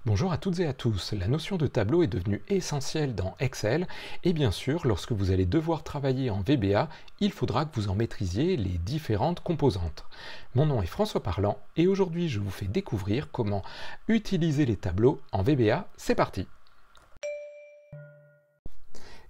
Bonjour à toutes et à tous. La notion de tableau est devenue essentielle dans Excel et bien sûr, lorsque vous allez devoir travailler en VBA, il faudra que vous en maîtrisiez les différentes composantes. Mon nom est François Parlant et aujourd'hui je vous fais découvrir comment utiliser les tableaux en VBA. C'est parti!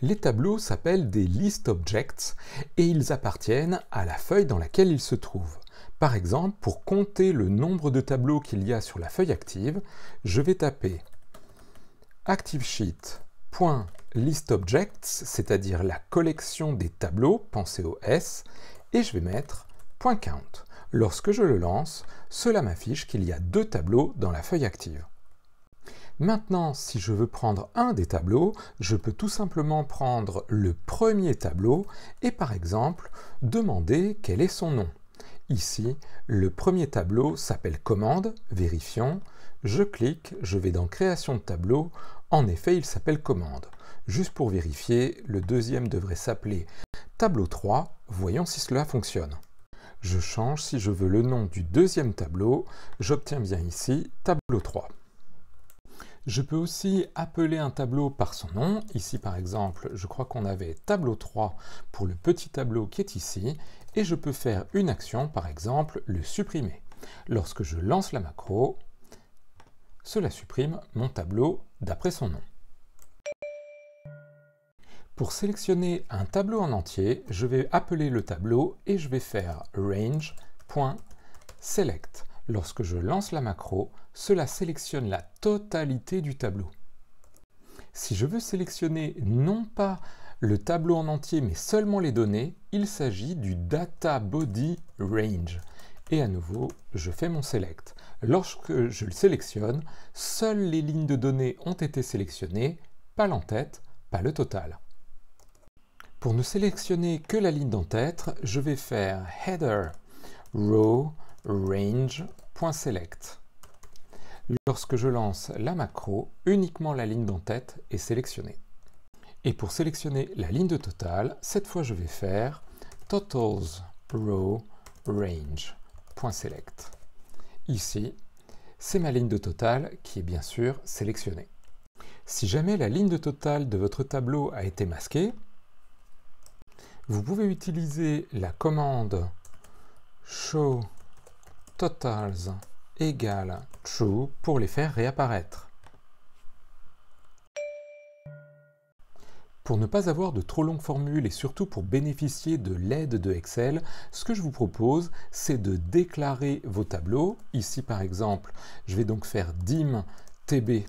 Les tableaux s'appellent des list objects et ils appartiennent à la feuille dans laquelle ils se trouvent. Par exemple, pour compter le nombre de tableaux qu'il y a sur la feuille active, je vais taper ActiveSheet.listObjects, c'est-à-dire la collection des tableaux, pensez au S, et je vais mettre .count. Lorsque je le lance, cela m'affiche qu'il y a 2 tableaux dans la feuille active. Maintenant, si je veux prendre un des tableaux, je peux tout simplement prendre le premier tableau et par exemple demander quel est son nom. Ici, le premier tableau s'appelle commande, vérifions, je clique, je vais dans création de tableau, en effet il s'appelle commande. Juste pour vérifier, le deuxième devrait s'appeler tableau 3, voyons si cela fonctionne. Je change, si je veux le nom du deuxième tableau, j'obtiens bien ici tableau 3. Je peux aussi appeler un tableau par son nom. Ici, par exemple, je crois qu'on avait tableau 3 pour le petit tableau qui est ici. Et je peux faire une action, par exemple, le supprimer. Lorsque je lance la macro, cela supprime mon tableau d'après son nom. Pour sélectionner un tableau en entier, je vais appeler le tableau et je vais faire range.select. Lorsque je lance la macro, cela sélectionne la totalité du tableau. Si je veux sélectionner non pas le tableau en entier, mais seulement les données, il s'agit du Data Body Range. Et à nouveau, je fais mon select. Lorsque je le sélectionne, seules les lignes de données ont été sélectionnées, pas l'entête, pas le total. Pour ne sélectionner que la ligne d'entête, je vais faire header row range.select. Lorsque je lance la macro, uniquement la ligne d'entête est sélectionnée. Et pour sélectionner la ligne de total, cette fois je vais faire totals row range.select. Ici, c'est ma ligne de total qui est bien sûr sélectionnée. Si jamais la ligne de total de votre tableau a été masquée, vous pouvez utiliser la commande show totals égale true pour les faire réapparaître. Pour ne pas avoir de trop longues formules et surtout pour bénéficier de l'aide de Excel, ce que je vous propose, c'est de déclarer vos tableaux. Ici par exemple, je vais donc faire dim tb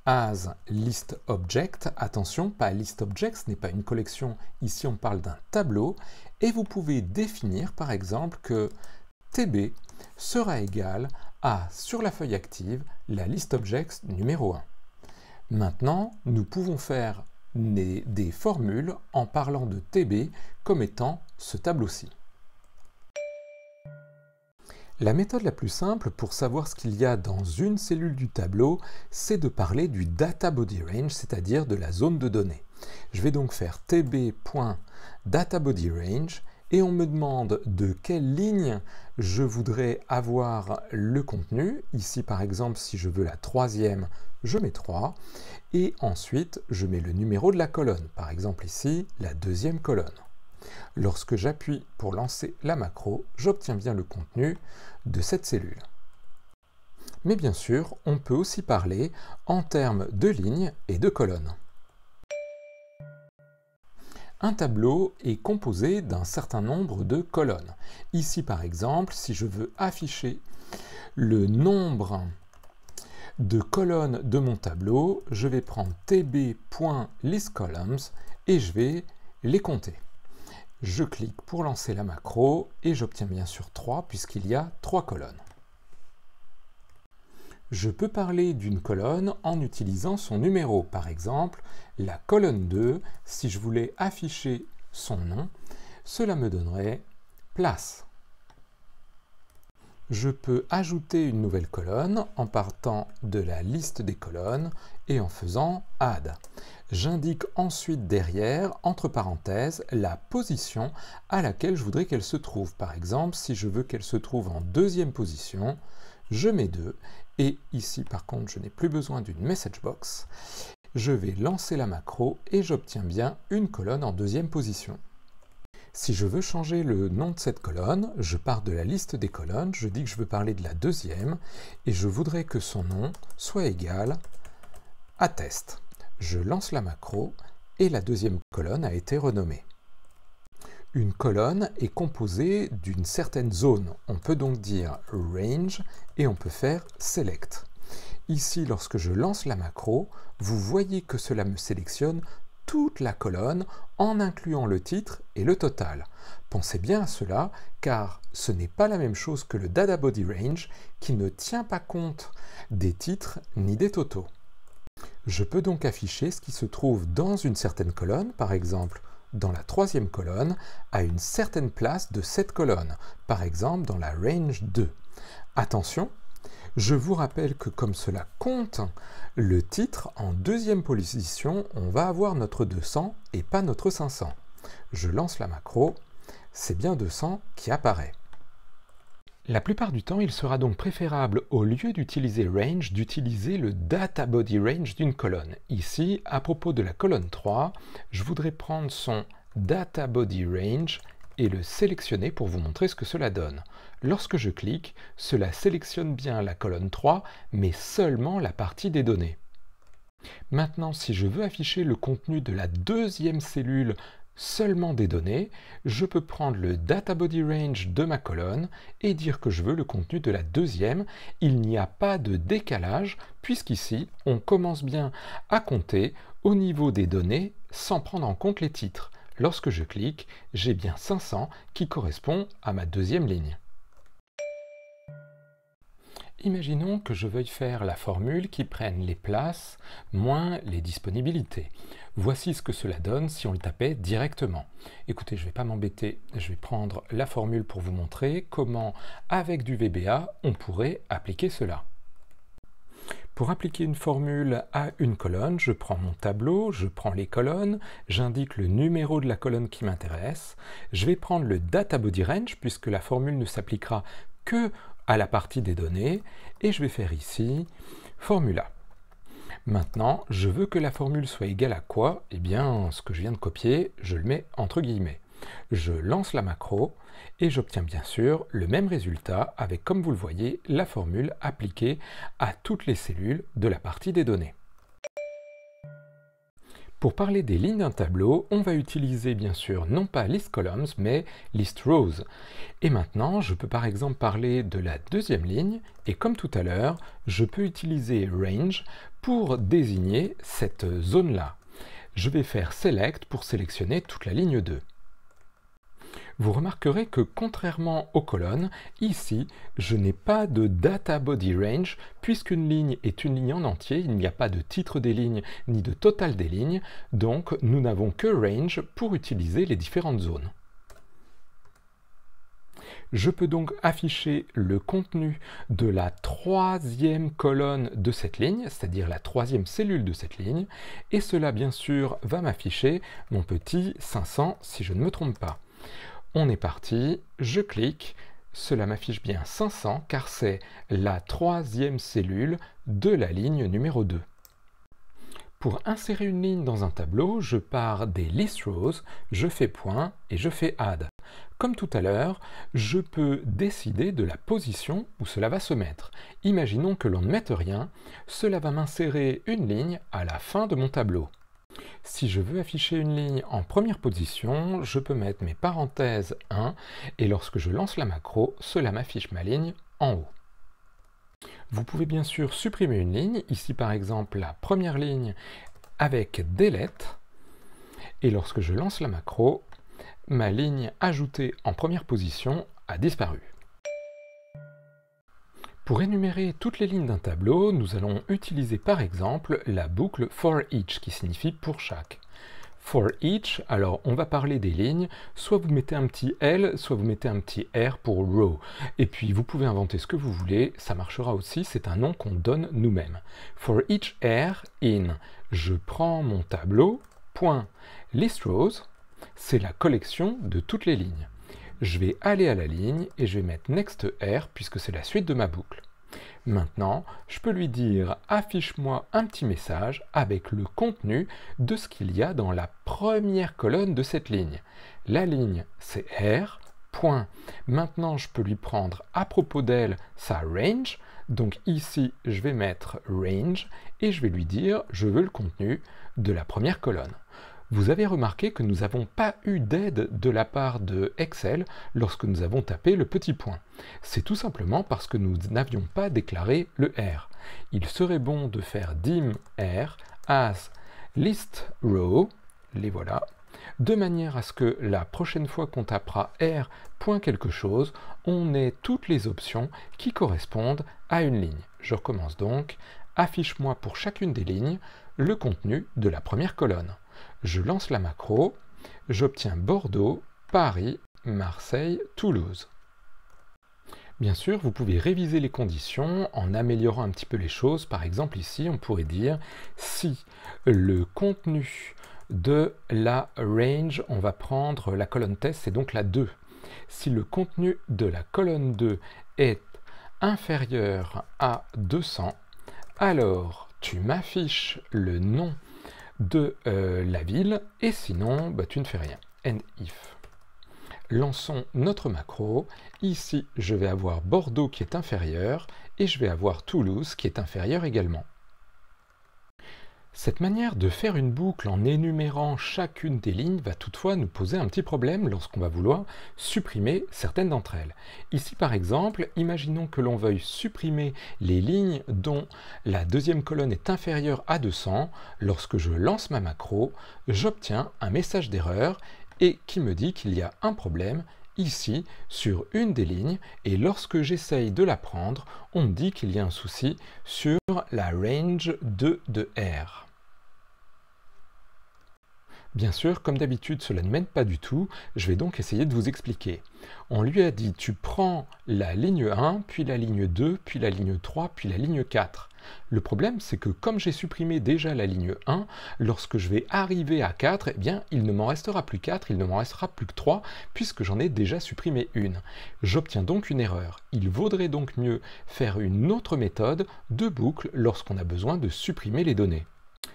as list object. Attention, pas list object, ce n'est pas une collection, ici on parle d'un tableau. Et vous pouvez définir par exemple que tb sera égal à, sur la feuille active, la list objects numéro 1. Maintenant, nous pouvons faire des formules en parlant de TB comme étant ce tableau-ci. La méthode la plus simple pour savoir ce qu'il y a dans une cellule du tableau, c'est de parler du Data Body Range, c'est-à-dire de la zone de données. Je vais donc faire tb.databodyrange et on me demande de quelle ligne je voudrais avoir le contenu. Ici par exemple, si je veux la troisième, je mets 3. Et ensuite, je mets le numéro de la colonne. Par exemple ici, la deuxième colonne. Lorsque j'appuie pour lancer la macro, j'obtiens bien le contenu de cette cellule. Mais bien sûr, on peut aussi parler en termes de lignes et de colonnes. Un tableau est composé d'un certain nombre de colonnes. Ici par exemple, si je veux afficher le nombre de colonnes de mon tableau, je vais prendre tb.listColumns et je vais les compter. Je clique pour lancer la macro et j'obtiens bien sûr 3 puisqu'il y a 3 colonnes. Je peux parler d'une colonne en utilisant son numéro. Par exemple, la colonne 2, si je voulais afficher son nom, cela me donnerait place. Je peux ajouter une nouvelle colonne en partant de la liste des colonnes et en faisant add. J'indique ensuite derrière, entre parenthèses, la position à laquelle je voudrais qu'elle se trouve. Par exemple, si je veux qu'elle se trouve en deuxième position, je mets 2 et ici par contre je n'ai plus besoin d'une message box, je vais lancer la macro et j'obtiens bien une colonne en deuxième position. Si je veux changer le nom de cette colonne, je pars de la liste des colonnes, je dis que je veux parler de la deuxième et je voudrais que son nom soit égal à test. Je lance la macro et la deuxième colonne a été renommée. Une colonne est composée d'une certaine zone. On peut donc dire range et on peut faire select. Ici, lorsque je lance la macro, vous voyez que cela me sélectionne toute la colonne en incluant le titre et le total. Pensez bien à cela car ce n'est pas la même chose que le Data Body Range qui ne tient pas compte des titres ni des totaux. Je peux donc afficher ce qui se trouve dans une certaine colonne, par exemple dans la troisième colonne, à une certaine place de cette colonne, par exemple dans la range 2. Attention, je vous rappelle que comme cela compte le titre, en deuxième position, on va avoir notre 200 et pas notre 500. Je lance la macro, c'est bien 200 qui apparaît. La plupart du temps, il sera donc préférable, au lieu d'utiliser range, d'utiliser le data body range d'une colonne. Ici, à propos de la colonne 3, je voudrais prendre son data body range et le sélectionner pour vous montrer ce que cela donne. Lorsque je clique, cela sélectionne bien la colonne 3, mais seulement la partie des données. Maintenant, si je veux afficher le contenu de la deuxième cellule seulement des données, je peux prendre le data body range de ma colonne et dire que je veux le contenu de la deuxième. Il n'y a pas de décalage puisqu'ici, on commence bien à compter au niveau des données sans prendre en compte les titres. Lorsque je clique, j'ai bien 500 qui correspond à ma deuxième ligne. Imaginons que je veuille faire la formule qui prenne les places moins les disponibilités. Voici ce que cela donne si on le tapait directement. Écoutez, je ne vais pas m'embêter, je vais prendre la formule pour vous montrer comment, avec du VBA, on pourrait appliquer cela. Pour appliquer une formule à une colonne, je prends mon tableau, je prends les colonnes, j'indique le numéro de la colonne qui m'intéresse, je vais prendre le data body range puisque la formule ne s'appliquera que à la partie des données et je vais faire ici formula. Maintenant, je veux que la formule soit égale à quoi? Eh bien, ce que je viens de copier, je le mets entre guillemets. Je lance la macro et j'obtiens bien sûr le même résultat avec, comme vous le voyez, la formule appliquée à toutes les cellules de la partie des données. Pour parler des lignes d'un tableau, on va utiliser bien sûr non pas list columns, mais list rows. Et maintenant, je peux par exemple parler de la deuxième ligne, et comme tout à l'heure, je peux utiliser range pour désigner cette zone-là. Je vais faire select pour sélectionner toute la ligne 2. Vous remarquerez que contrairement aux colonnes, ici, je n'ai pas de data body range, puisqu'une ligne est une ligne en entier, il n'y a pas de titre des lignes ni de total des lignes, donc nous n'avons que range pour utiliser les différentes zones. Je peux donc afficher le contenu de la troisième colonne de cette ligne, c'est-à-dire la troisième cellule de cette ligne, et cela bien sûr va m'afficher mon petit 500 si je ne me trompe pas. On est parti, je clique, cela m'affiche bien 500 car c'est la troisième cellule de la ligne numéro 2. Pour insérer une ligne dans un tableau, je pars des list rows, je fais point et je fais add. Comme tout à l'heure, je peux décider de la position où cela va se mettre. Imaginons que l'on ne mette rien, cela va m'insérer une ligne à la fin de mon tableau. Si je veux afficher une ligne en première position, je peux mettre mes parenthèses 1 et lorsque je lance la macro, cela m'affiche ma ligne en haut. Vous pouvez bien sûr supprimer une ligne, ici par exemple la première ligne avec delete, et lorsque je lance la macro, ma ligne ajoutée en première position a disparu. Pour énumérer toutes les lignes d'un tableau, nous allons utiliser par exemple la boucle for each qui signifie pour chaque. For each, alors on va parler des lignes, soit vous mettez un petit L, soit vous mettez un petit R pour row. Et puis vous pouvez inventer ce que vous voulez, ça marchera aussi, c'est un nom qu'on donne nous-mêmes. For each R in, je prends mon tableau, point list rows, c'est la collection de toutes les lignes. Je vais aller à la ligne et je vais mettre next R puisque c'est la suite de ma boucle. Maintenant, je peux lui dire « Affiche-moi un petit message avec le contenu de ce qu'il y a dans la première colonne de cette ligne. » La ligne, c'est R, point. Maintenant, je peux lui prendre à propos d'elle sa range. Donc ici, je vais mettre range et je vais lui dire « Je veux le contenu de la première colonne. » Vous avez remarqué que nous n'avons pas eu d'aide de la part de Excel lorsque nous avons tapé le petit point. C'est tout simplement parce que nous n'avions pas déclaré le R. Il serait bon de faire dim R as list row, les voilà, de manière à ce que la prochaine fois qu'on tapera R point quelque chose, on ait toutes les options qui correspondent à une ligne. Je recommence donc, affiche-moi pour chacune des lignes le contenu de la première colonne. Je lance la macro, j'obtiens Bordeaux, Paris, Marseille, Toulouse. Bien sûr, vous pouvez réviser les conditions en améliorant un petit peu les choses. Par exemple, ici, on pourrait dire si le contenu de la range, on va prendre la colonne test, c'est donc la 2. Si le contenu de la colonne 2 est inférieur à 200, alors tu m'affiches le nom de la ville, et sinon, tu ne fais rien. End if. Lançons notre macro. Ici, je vais avoir Bordeaux qui est inférieur, et je vais avoir Toulouse qui est inférieur également. Cette manière de faire une boucle en énumérant chacune des lignes va toutefois nous poser un petit problème lorsqu'on va vouloir supprimer certaines d'entre elles. Ici par exemple, imaginons que l'on veuille supprimer les lignes dont la deuxième colonne est inférieure à 200. Lorsque je lance ma macro, j'obtiens un message d'erreur et qui me dit qu'il y a un problème ici sur une des lignes, et lorsque j'essaye de la prendre, on me dit qu'il y a un souci sur la range 2 de R. Bien sûr, comme d'habitude, cela ne m'aide pas du tout, je vais donc essayer de vous expliquer. On lui a dit, tu prends la ligne 1, puis la ligne 2, puis la ligne 3, puis la ligne 4. Le problème, c'est que comme j'ai supprimé déjà la ligne 1, lorsque je vais arriver à 4, eh bien, il ne m'en restera plus 4, il ne m'en restera plus que 3, puisque j'en ai déjà supprimé une. J'obtiens donc une erreur. Il vaudrait donc mieux faire une autre méthode de boucle lorsqu'on a besoin de supprimer les données.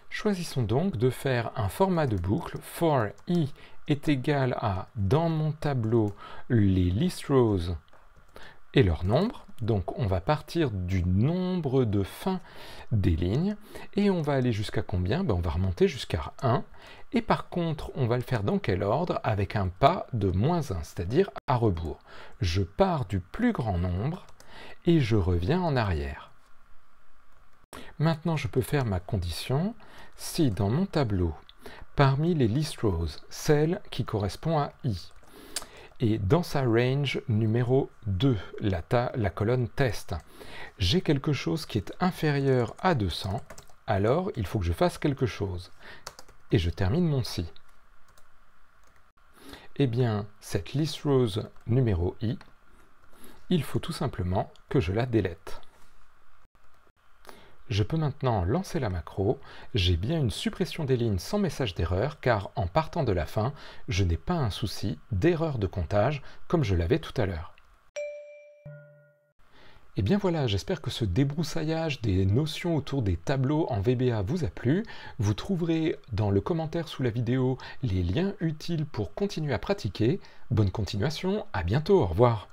Choisissons donc de faire un format de boucle for i est égal à, dans mon tableau, les list rows et leur nombre. Donc on va partir du nombre de fin des lignes et on va aller jusqu'à combien? On va remonter jusqu'à 1. Et par contre, on va le faire dans quel ordre? Avec un pas de moins 1, c'est-à-dire à rebours. Je pars du plus grand nombre et je reviens en arrière. Maintenant, je peux faire ma condition. Si dans mon tableau, parmi les list rows, celle qui correspond à i, et dans sa range numéro 2, la colonne test, j'ai quelque chose qui est inférieur à 200, alors il faut que je fasse quelque chose. Et je termine mon si. Eh bien, cette list rows numéro i, il faut tout simplement que je la délète. Je peux maintenant lancer la macro, j'ai bien une suppression des lignes sans message d'erreur car en partant de la fin, je n'ai pas un souci d'erreur de comptage comme je l'avais tout à l'heure. Et bien voilà, j'espère que ce débroussaillage des notions autour des tableaux en VBA vous a plu. Vous trouverez dans le commentaire sous la vidéo les liens utiles pour continuer à pratiquer. Bonne continuation, à bientôt, au revoir.